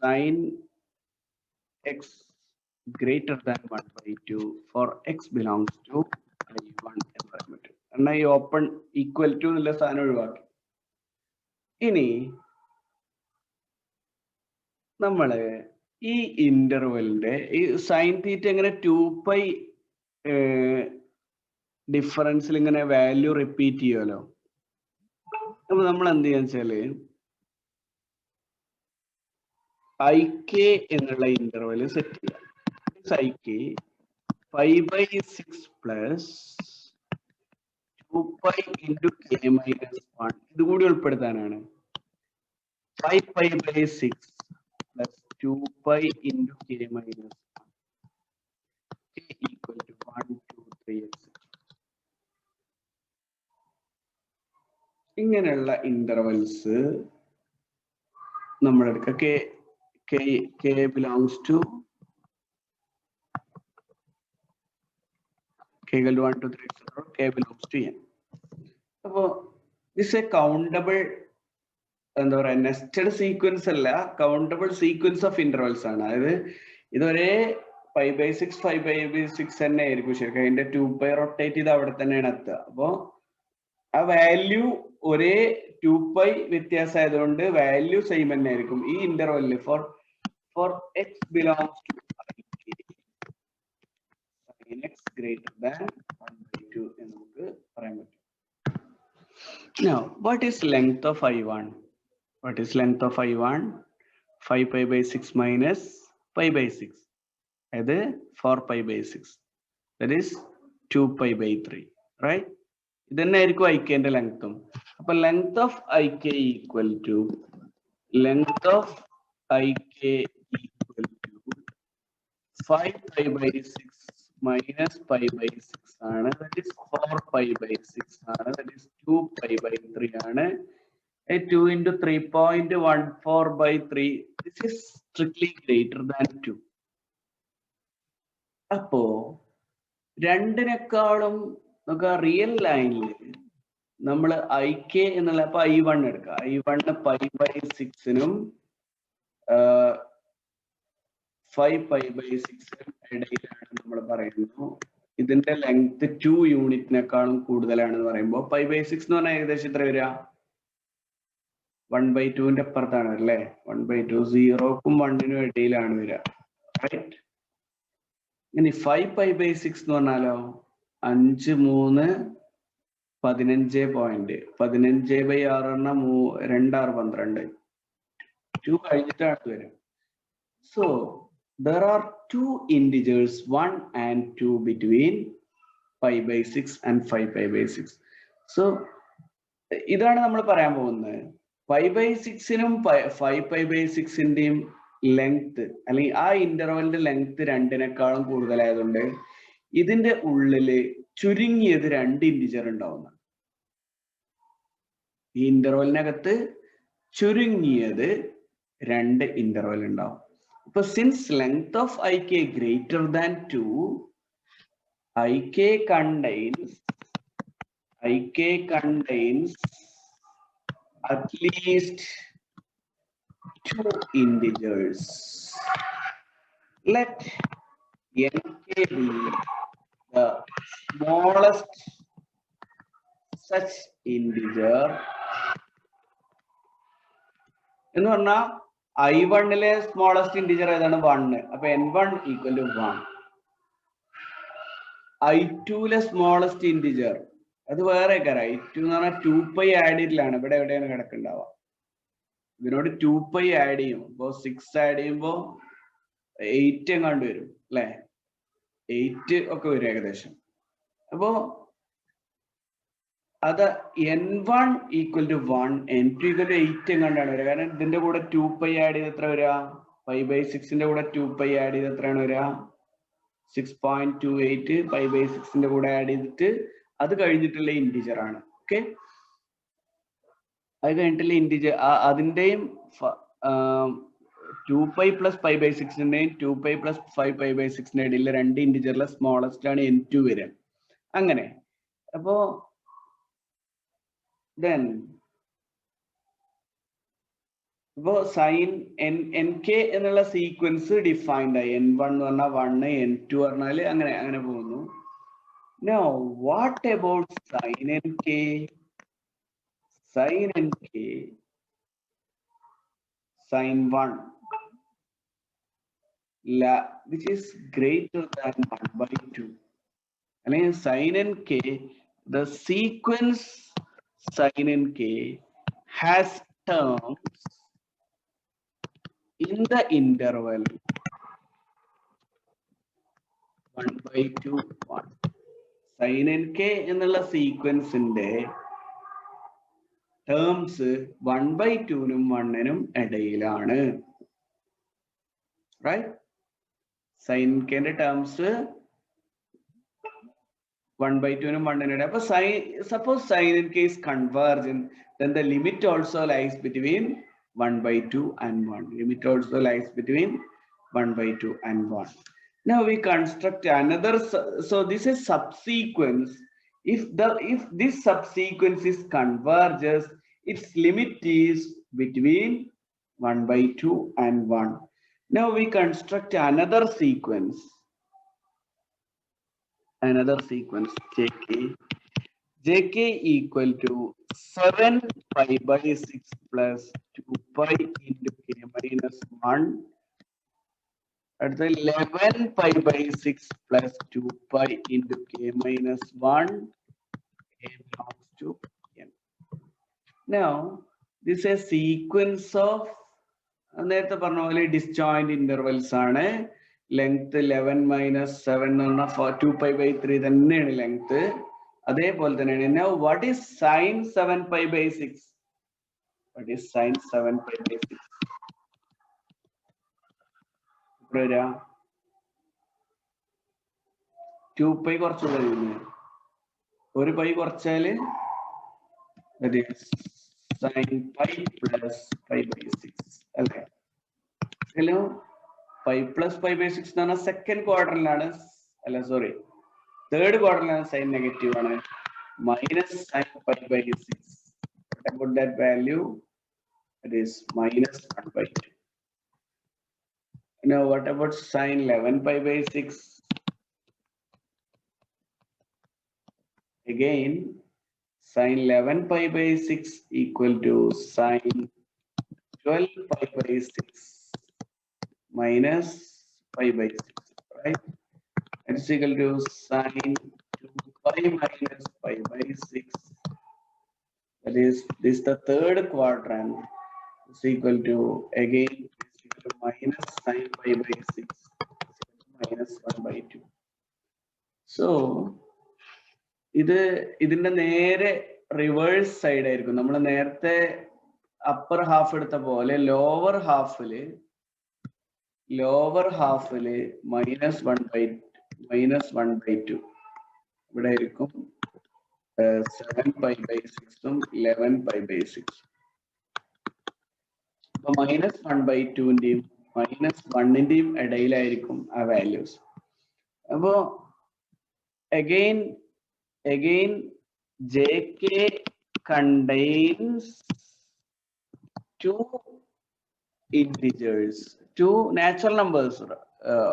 sin x greater than 1/2 for x belongs to I1 എന്ന് പറയാൻ പറ്റും. എന്നാൽ ഈ ഓപ്പൺ ഈക്വൽ ടു എന്നുള്ള സാധനം ഒഴിവാക്കി. ഇനി നമ്മള് ഈ ഇന്റർവെലിന്റെ ഈ സൈൻ തീറ്റ എങ്ങനെ 2π ഡിഫറൻസിൽ ഇങ്ങനെ വാല്യൂ റിപ്പീറ്റ് ചെയ്യുമല്ലോ. അപ്പൊ നമ്മൾ എന്ത് ചെയ്യാന്ന് വെച്ചാല് IK എന്നുള്ള ഇന്റർവെൽ സെറ്റ് ചെയ്യാം. IK 5/6 plus 2π into k minus 1 ഇത് കൂടി ഉൾപ്പെടുത്താനാണ്. 5π/6 plus 2π into k minus 1 k equal to 1, 2, 3 etc. ഇങ്ങനെയുള്ള ഇന്റർവെൽസ് നമ്മൾ എടുക്കുക. k belongs to k equal to 1, 2, 3 etc. k belongs to n. അപ്പോൾ this a countable എന്താ പറയാ നെസ്റ്റഡ് സീക്വൻസ് അല്ല, കൗണ്ടബിൾ സീക്വൻസ് ഓഫ് ഇന്റർവെൽസ് ആണ്. അതായത് ഇതൊരേ 5/6 5/6 തന്നെ ആയിരിക്കും ശരിക്കും. അതിന്റെ 2π റൊട്ടേറ്റ് ചെയ്ത് അവിടെ തന്നെയാണ് എത്തുക. അപ്പോ ആ വാല്യൂ ഒരേ 2π വ്യത്യാസമായതുകൊണ്ട് വാല്യൂ സെയിം തന്നെ ആയിരിക്കും ഈ ഇന്റർവെല്ലിൽ. For x belongs to sin x greater than 1/2 എന്ന് നമുക്ക് പറയാൻ പറ്റും. Now, what is length of I1? What is length of I1? 5π/6 minus π/6. That is 4π/6. That is 2π/3. Right? Then IK and length. So length of IK equal to length of IK equal to 5π/6 minus π/6 ആണ്. That is 4π/6 ആണ്. That is 2π/3 ആണ്. 2 into 3.14/3. This is strictly greater than 2. അപ്പോ രണ്ടിനേക്കാളും നമുക്ക് real ലൈനിൽ നമ്മൾ IK എന്നുള്ള അപ്പൊ I1 എടുക്കുക. I1 π/6നും 5π/6നും ഇടയിലാണ് നമ്മൾ പറയുന്നു. ഇതിന്റെ ലെങ്ത് 2 യൂണിറ്റിനേക്കാളും കൂടുതലാണെന്ന് പറയുമ്പോൾ π/6 എന്ന് പറഞ്ഞാൽ ഏകദേശം എത്ര വരിക? 1/2ന്റെ അപ്പുറത്താണ് അല്ലേ? 1/2 0ക്കും 1നും ഇടയിലാണ് വരിക. റൈറ്റ്? ഇനി 5π/6 എന്ന് പറഞ്ഞാലോ 5 3 15 പോയിന്റ് 15/6 പറഞ്ഞാൽ 2 6 12 2 കഴിഞ്ഞിട്ടാണ് വരും. So there are two integers 1 and 2 between π/6 and 5π/6. So ഇതാണ് നമ്മൾ പറയാൻ പോകുന്നത്. 5/6നും 5π/6ന്റെയും ലെങ്ത് അല്ലെങ്കിൽ ആ ഇന്റർവെലിന്റെ ലെങ്ത് രണ്ടിനേക്കാളും കൂടുതലായതുകൊണ്ട് ഇതിന്റെ ഉള്ളില് ചുരുങ്ങിയത് 2 ഇന്റിജർ ഉണ്ടാവുന്ന. ഈ ഇന്റർവെലിനകത്ത് ചുരുങ്ങിയത് 2 ഇന്റർവെൽ ഉണ്ടാവും. അപ്പൊ since length of IK greater than 2, IK contains at least 2 integers. Let NK be the smallest such integer. എന്ന് പറഞ്ഞാൽ I1ലെ സ്മോളസ്റ്റ് ഇന്റിജർ ഏതാണ്? 1. അപ്പൊ N1 equal to 1. I2ലെ സ്മോളസ്റ്റ് ഇന്റിജർ അത് വേറെ കാര്യം. I2 എന്ന് പറഞ്ഞാൽ 2π ആഡ് ചെയ്തിലാണ്. ഇവിടെ എവിടെയാണ് കിടക്കുന്നുണ്ടാവുക? ഇതിനോട് 2π ആഡ് ചെയ്യും. അപ്പോ 6 ആഡ് ചെയ്യുമ്പോ 8 എങ്ങാണ്ട് വരും അല്ലെ? 8 ഒക്കെ വരും ഏകദേശം. അപ്പോ അത് N1 equal to 1, N2 equal to 8 എങ്ങാണ്ടാണ് വരിക. കാരണം ഇതിന്റെ കൂടെ 2π ആഡ് ചെയ്ത് എത്ര വരിക? 5/6ന്റെ കൂടെ 2π ആഡ് ചെയ്ത് എത്രയാണ് വരിക? 6.28 5/6ന്റെ കൂടെ ആഡ് ചെയ്തിട്ട് അത് കഴിഞ്ഞിട്ടുള്ള ഇന്റിജർ ആണ്. ഓക്കെ, അത് കഴിഞ്ഞിട്ടുള്ള ഇന്റിജർ അതിന്റെയും 2π plus 5/6ന്റെയും 2π plus 5π/6ന്റെ ഇടയിൽ 2 ഇന്റിജറിലെ സ്മോളസ്റ്റ് ആണ് N2 വരിക. അങ്ങനെ അപ്പോ then ഇപ്പോ സൈൻ NK എന്നുള്ള സീക്വൻസ് ഡിഫൈൻഡ് ആയി. N1 എന്ന് പറഞ്ഞാൽ 1, N2 പറഞ്ഞാല് അങ്ങനെ പോകുന്നു. Now what about sin NK? Sin NK sin 1 which is greater than 1/2. അല്ലെങ്കിൽ sin NK, the sequence sin NK has terms in the interval 1/2 1. Sin nk എന്നുള്ള സീക്വൻസിന്റെ terms 1/2-നും 1-നും ഇടയിലാണ്. Right? Sin nkന്റെ ടേംസ് 1/2-നും 1-നും ഇടയിൽ. അപ്പൊ suppose sin nk is convergent, then the limit also lies between 1/2 and 1. Limit also lies between 1/2 and 1. Now we construct another, so this is subsequence. If this subsequence is converges, its limit is between 1/2 and 1. Now we construct another sequence. Another sequence jk equal to 7 pi by 6 plus 2 pi into k minus 1 at the 11 pi by 6 plus 2 pi into k minus 1 k belongs to n. Now this is a sequence of നേരത്തെ പറഞ്ഞ പോലെ disjoint intervals ആണ്. Length 11 minus 7 എന്ന് പറഞ്ഞാൽ 2 pi by 3 തന്നെയാണ് length. അതേപോലെ തന്നെയാണ്. Now what is sin 7 pi by 6? What is sin 7 pi by 6? 2 pi കുറച്ച് കഴിയുന്നു. ഒരു പൈ കുറച്ചാല് that is sin pi plus pi by 6 അല്ലേ? Hello, pi plus pi by 6 എന്ന് പറഞ്ഞാൽ സെക്കൻഡ് ക്വാർട്ടറിലാണ്, അല്ല സോറി തേർഡ് ക്വാർട്ടറിലാണ് സൈൻ നെഗറ്റീവ് ആണ്. Minus sign pi by 6. What about that value? It is minus 1/2. Now what about sin 11 pi by 6? Again sin 11 pi by 6 equal to sin 12 pi by 6 minus pi by 6, right? That is equal to sin 2 pi minus pi by 6. That is, this is the third quadrant. Is equal to, again, is equal to minus sin pi by 6 minus 1/2. So ഇതിന്റെ നേരെ reverse side ആയിരിക്കും. നമ്മൾ നേരത്തെ upper half എടുത്ത പോലെ lower ഹാഫില് minus 1/2 ഇവിടെ ആയിരിക്കും. 7 pi by 6 11 pi by 6. അപ്പൊ മൈനസ് 1/2-ന്റെയും മൈനസ് 1-ന്റെയും ഇടയിലായിരിക്കും ആ വാല്യൂസ്. അപ്പോ again jk contains two integers, two natural numbers,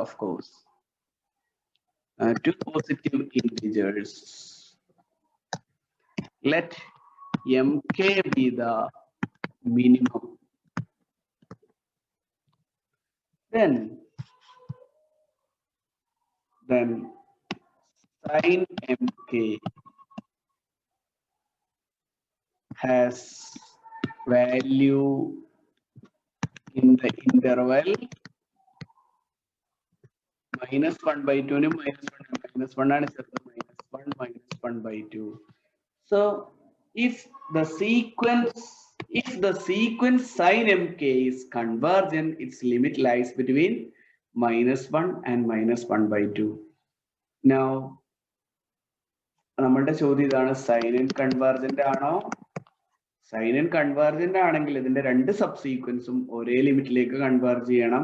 of course, two positive integers. Let mk be the minimum. Then sin mk has value in the interval minus 1/2 minus 1 ആണ് ചേർത്ത് minus 1 minus 1/2. So if the sequence sin mk is convergent, its limit lies between minus 1 and minus 1/2. Now നമ്മളുടെ ചോദ്യം ഇതാണ്, sign n convergent ആണോ? Sign n convergent ആണെങ്കിൽ ഇതിന്റെ രണ്ട് സബ്സീക്വൻസും ഒരേ ലിമിറ്റിലേക്ക് കൺവേർജ് ചെയ്യണം.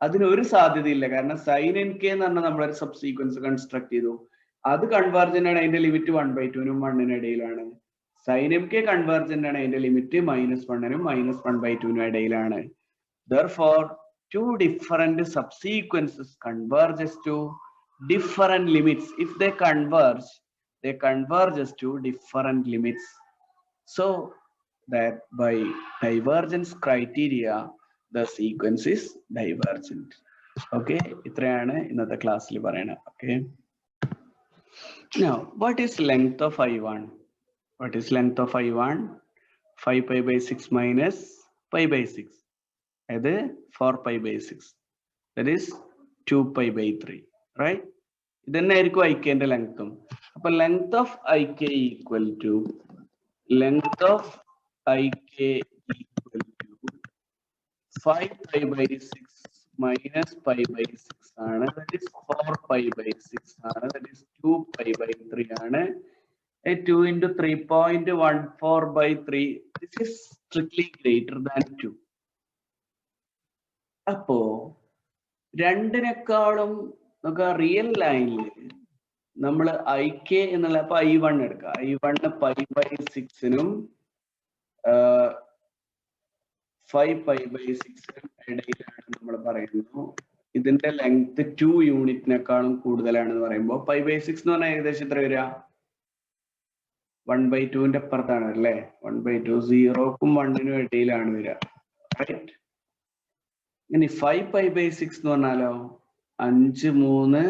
അതിനൊരു സാധ്യതയില്ല. കാരണം സൈൻ nk എന്ന് പറഞ്ഞാൽ നമ്മളൊരു സബ്സീക്വൻസ് കൺസ്ട്രക്ട് ചെയ്തു, അത് കൺവേർജന്റ് ആണ്, അതിന്റെ ലിമിറ്റ് 1/2-നും 1-നും ഇടയിലാണ്. സൈൻ mk കൺവേർജന്റ് ആണ്, അതിന്റെ ലിമിറ്റ് minus 1-നും minus 1/2-നും ഇടയിലാണ്. Therefore two different subsequences converges to different limits. If they converges to different limits. So that by divergence criteria the sequence is divergent. Okay, ഇത്രയാണ് ഇന്നത്തെ ക്ലാസ്സിൽ പറയുന്നത്. Okay, now what is length of I1? What is length of I1? 5 pi by 6 minus pi by 6. അത് 4π/6. That is 2π/3, right? ഇതന്നെ ആയിരിക്കും IK-ന്റെ ലെങ്ത്തും. അപ്പൊ length of IK equal to length of IK equal to 5π/6 minus π/6 ആണ്. That is 4π/6 ആണ്. That is 2π/3 ആണ്. 2 into 3.14/3. This is strictly greater than 2. അപ്പോ രണ്ടിനേക്കാളും നമുക്ക് റിയൽ ലൈനിൽ നമ്മൾ IK എന്നുള്ള അപ്പൊ I1 എടുക്കാം. I1 π/6നും 5π/6നും ഇടയിലാണ് നമ്മൾ പറയുന്നു. ഇതിന്റെ ലെങ്ത് 2 യൂണിറ്റിനേക്കാളും കൂടുതലാണെന്ന് പറയുമ്പോൾ π/6 എന്ന് പറഞ്ഞാൽ ഏകദേശം എത്ര വരിക? 1/2ന്റെ അപ്പുറത്താണ് അല്ലേ? 1/2 0ക്കും 1നും ഇടയിലാണ് വരിക, റൈറ്റ്? ഇനി 5π/6 എന്ന് പറഞ്ഞാലോ 5 3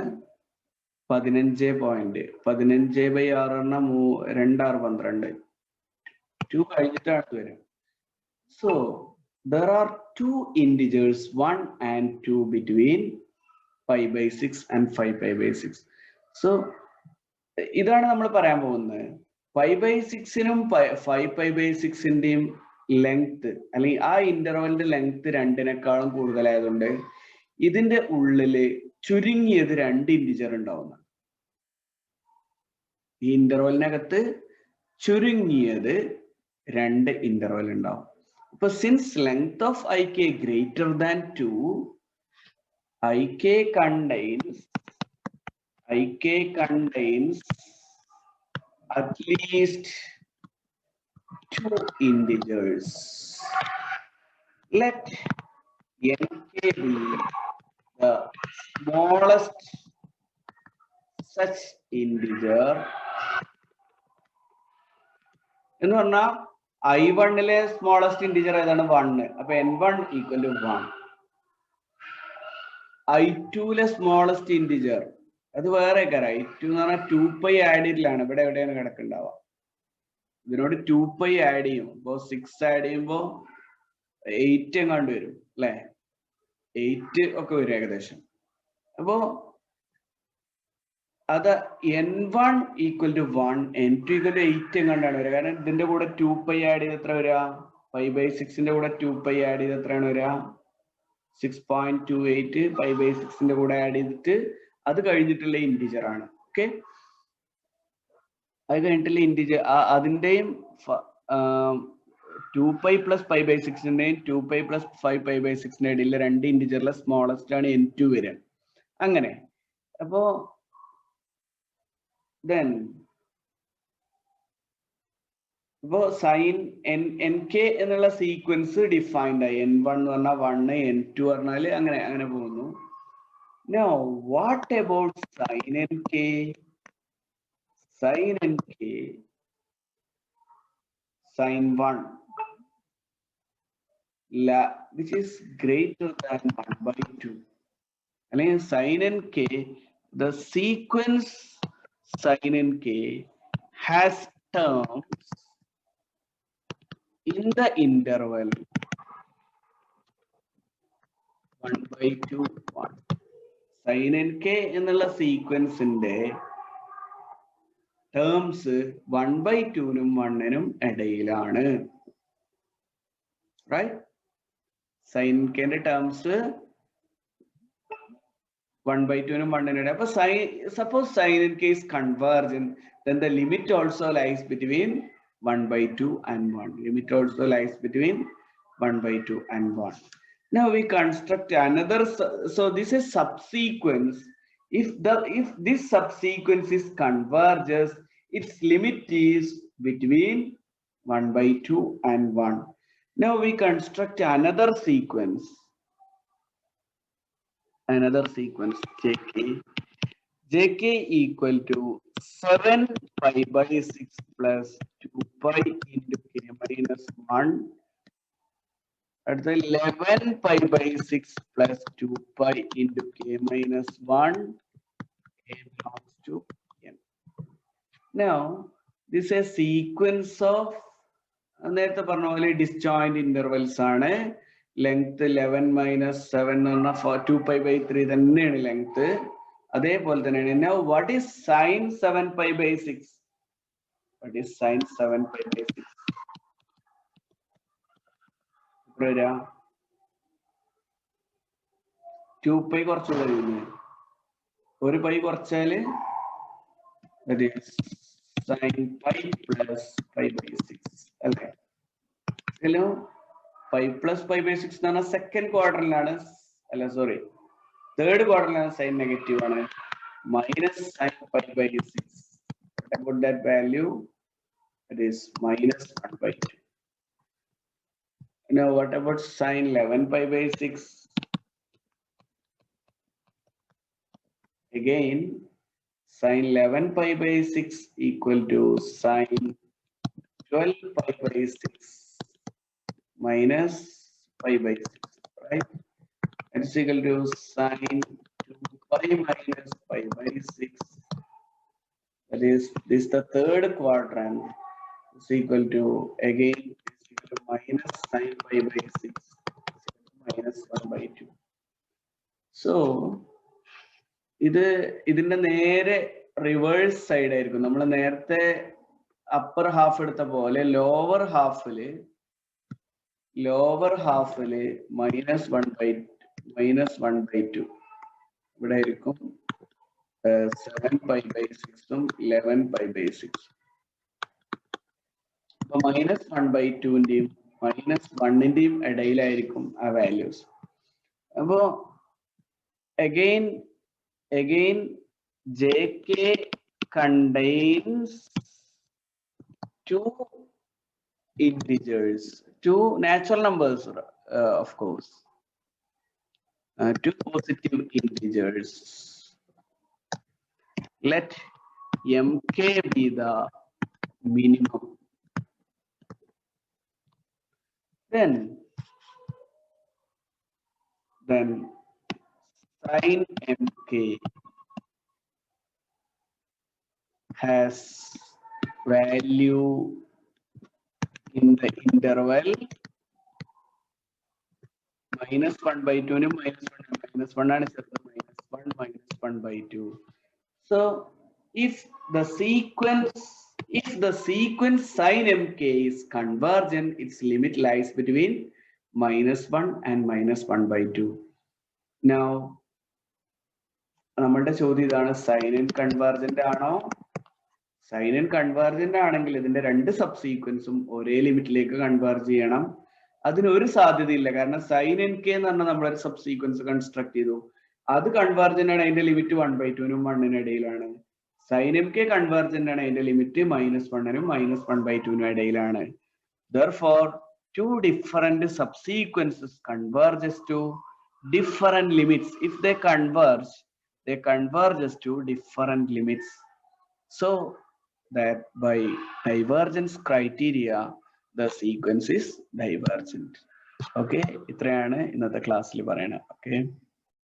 15 പോയിന്റ് 15/6 പറഞ്ഞാൽ 2 6 12 2 കഴിഞ്ഞിട്ടാണ് വരും. So there are two integers 1 and 2 between π/6 and 5π/6. So ഇതാണ് നമ്മൾ പറയാൻ പോകുന്നത്. π/6നും 5π/6ന്റെയും ലെങ്ത് അല്ലെങ്കിൽ ആ ഇന്റർവെലിന്റെ ലെങ്ത് രണ്ടിനേക്കാളും കൂടുതലായതുകൊണ്ട് ഇതിന്റെ ഉള്ളില് ചുരുങ്ങിയത് 2 ഇന്റിജർ ഉണ്ടാവുന്ന. ഈ ഇന്റർവെലിനകത്ത് ചുരുങ്ങിയത് 2 ഇന്റർവെൽ ഉണ്ടാവും. അപ്പൊ since length of IK greater than 2, IK contains at least 2 integers. Let NK be the smallest such integer. എന്ന് പറഞ്ഞാൽ I1-ലെ സ്മോളസ്റ്റ് ഇന്റിജർ ഏതാണ്? 1. അപ്പൊ N1 ഈക്വൽ ടു 1. I2-ലെ സ്മോളസ്റ്റ് ഇന്റിജർ അത് വേറെ കാര്യം. I2 എന്ന് പറഞ്ഞാൽ 2π ആഡ് ചെയ്തിലാണ്. ഇവിടെ എവിടെയാണ് കിടക്കുന്നുണ്ടാവുക? ഇതിനോട് 2π ആഡ് ചെയ്യും. അപ്പോ 6 ആഡ് ചെയ്യുമ്പോ 8 എങ്ങാണ്ട് വരും അല്ലെ? 8 ഒക്കെ വരും ഏകദേശം. അപ്പോ അത് N1 equal to 1, N2 equal to 8 എങ്ങാണ്ടാണ് വരിക. കാരണം ഇതിന്റെ കൂടെ 2π ആഡ് ചെയ്ത് എത്ര വരിക? π/6ന്റെ കൂടെ 2π ആഡ് ചെയ്ത് എത്രയാണ് വരിക? 6.28. π/6ന്റെ കൂടെ ആഡ് ചെയ്തിട്ട് അത് കഴിഞ്ഞിട്ടുള്ള ഇന്റിജർ ആണ്. ഓക്കെ, അത് കഴിഞ്ഞിട്ടുള്ള ഇന്റിജർ അതിന്റെയും 2π പ്ലസ് π/6ന്റെയും 2π പ്ലസ് 5π/6ന്റെ ഇടയിലെ 2 ഇന്റിജറിലെ സ്മോളസ്റ്റ് ആണ് N2 വരിക. അങ്ങനെ അപ്പോ then ഇപ്പോ സൈൻ NK എന്നുള്ള സീക്വൻസ് ഡിഫൈൻഡ് ആയി. N1 എന്ന് പറഞ്ഞാൽ 1, N2 പറഞ്ഞാൽ അങ്ങനെ അങ്ങനെ പോകുന്നു. Now what about sin NK? Sin NK sin 1 which is greater than 1/2. അല്ലെങ്കിൽ sin NK, the sequence sin NK has terms in the interval 1/2 1. sin NK എന്നുള്ള സീക്വൻസിന്റെ ടേംസ് 1/2നും 1നും ഇടയിലാണ്, റൈറ്റ്? sin NKന്റെ ടേംസ് 1/2നും 1നും ഇടയിൽ. അപ്പൊ suppose sin NK is convergent, then the limit also lies between 1/2 and 1. Limit also lies between 1/2 and 1. Now we construct another. So this is subsequence. If this subsequence is converges, its limit is between 1/2 and 1. Now we construct another sequence. JK equal to 7π/6 plus 2π into k minus 1. At the 11π/6 plus 2π into k minus 1. K belongs to n. Now this is a sequence of നേരത്തെ പറഞ്ഞ പോലെ disjoint intervals ആണ്. Length 11 minus 7 എന്ന് പറഞ്ഞാൽ 2π/3 തന്നെയാണ് length. അതേപോലെ തന്നെയാണ്. Now what is sin 7π/6? What is sin 7π/6? എത്ര വരാ? 2π കുറച്ച് വരുന്നു. ഒരു പൈ കുറച്ചാല് that is sin pi plus pi/6 അല്ലേ? ഹലോ, pi plus pi/6 എന്ന് പറഞ്ഞാൽ സെക്കൻഡ് ക്വാർട്ടറിലാണ്, അല്ല സോറി തേർഡ് ക്വാർട്ടറിലാണ് സൈൻ നെഗറ്റീവ് ആണ്. minus sin pi/6. What about that value? It is minus 1/2. Now what about sin 11π/6? Again, sin 11π/6 equal to sin 12π/6 minus pi/6, right? It's equal to sin 2π minus pi/6. That is, this is the third quadrant. Is equal to, again, is equal to minus sin pi/6 minus 1/2. So ഇതിന്റെ നേരെ reverse side ആയിരിക്കും. നമ്മൾ നേരത്തെ upper half എടുത്ത പോലെ lower ഹാഫില് minus 1/2 ഇവിടെ ആയിരിക്കും. 7π/6 11π/6. അപ്പൊ minus 1/2ന്റെയും minus 1ന്റെയും ഇടയിലായിരിക്കും ആ വാല്യൂസ്. അപ്പോ again JK contains two integers, two natural numbers, of course, two positive integers. Let MK be the minimum. Then sin MK has value in the interval minus 1/2 and minus 1 and minus 1 minus 1/2. So if the sequence sin MK is convergent, its limit lies between minus 1 and minus 1/2. Now നമ്മളുടെ ചോദ്യം ഇതാണ്, sign n convergent ആണോ? Sign n convergent ആണെങ്കിൽ ഇതിന്റെ രണ്ട് സബ്സീക്വൻസും ഒരേ ലിമിറ്റിലേക്ക് converge ചെയ്യണം. അതിനൊരു സാധ്യതയില്ല, കാരണം സൈൻ nk എന്ന് പറഞ്ഞാൽ നമ്മളൊരു സബ്സീക്വൻസ് കൺസ്ട്രക്ട് ചെയ്തു, അത് കൺവേർജന്റ് ആണ്, അതിന്റെ ലിമിറ്റ് 1/2നും 1നും ഇടയിലാണ്. സൈൻ mk കൺവേർജന്റ് ആണ്, അതിന്റെ ലിമിറ്റ് minus 1നും minus 1/2നും ഇടയിലാണ്. Therefore, two different subsequences converges to different limits. If they converges to different limits. So that by divergence criteria, the sequence is divergent. Okay, ഇത്രയാണ് ഇന്നത്തെ ക്ലാസ്സിൽ പറയുന്നത്. Okay.